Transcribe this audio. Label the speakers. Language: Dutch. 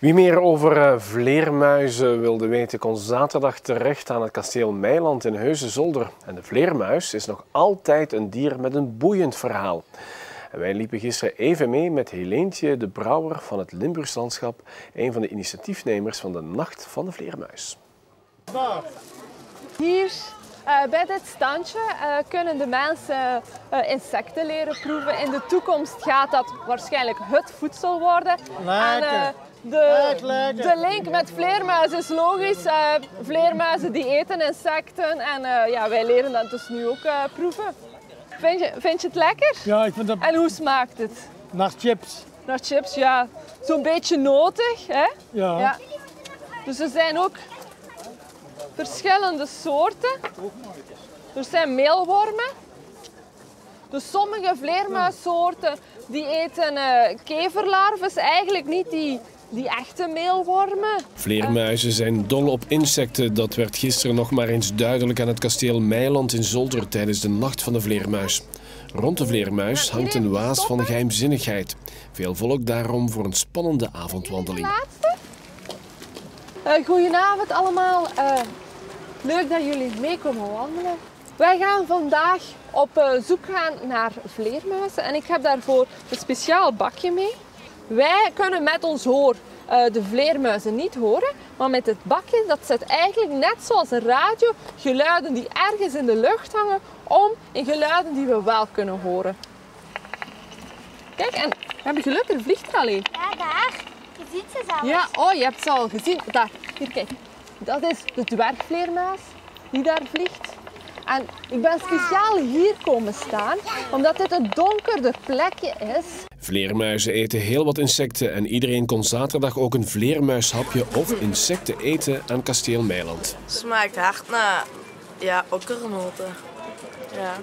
Speaker 1: Wie meer over vleermuizen wilde weten, kon zaterdag terecht aan het kasteel Meiland in Heusden-Zolder. En de vleermuis is nog altijd een dier met een boeiend verhaal. En wij liepen gisteren even mee met Heleentje de Brouwer van het Limburgs Landschap, een van de initiatiefnemers van de Nacht van de Vleermuis.
Speaker 2: Hier bij dit standje kunnen de mensen insecten leren proeven. In de toekomst gaat dat waarschijnlijk het voedsel worden. En, de link met vleermuizen is logisch. Vleermuizen die eten insecten en ja, wij leren dat dus nu ook proeven. Vind je het lekker?
Speaker 3: Ja, ik vind dat...
Speaker 2: En hoe smaakt het?
Speaker 3: Naar chips.
Speaker 2: Naar chips, ja. Zo'n beetje notig, hè?
Speaker 3: Ja.
Speaker 2: Ja. Dus er zijn ook verschillende soorten. Er zijn meelwormen. Dus sommige vleermuissoorten die eten keverlarven, eigenlijk niet die echte meelwormen.
Speaker 1: Vleermuizen zijn dol op insecten. Dat werd gisteren nog maar eens duidelijk aan het kasteel Meiland in Zolder tijdens de Nacht van de Vleermuis. Rond de vleermuis hangt een waas van geheimzinnigheid. Veel volk daarom voor een spannende avondwandeling.
Speaker 2: Goedenavond allemaal. Leuk dat jullie mee komen wandelen. Wij gaan vandaag op zoek gaan naar vleermuizen en ik heb daarvoor een speciaal bakje mee. Wij kunnen met ons oor de vleermuizen niet horen, maar met het bakje dat zet eigenlijk net zoals een radio geluiden die ergens in de lucht hangen om in geluiden die we wel kunnen horen. Kijk, en we hebben geluk, er vliegt er al een.
Speaker 4: Ja, daar. Je ziet ze zelfs.
Speaker 2: Ja, oh, je hebt ze al gezien. Daar, hier, kijk. Dat is de dwergvleermuis die daar vliegt. En ik ben speciaal hier komen staan, omdat dit een donkerder plekje is.
Speaker 1: Vleermuizen eten heel wat insecten en iedereen kon zaterdag ook een vleermuishapje of insecten eten aan kasteel Meiland.
Speaker 5: Smaakt hard naar okkernoten. Ja.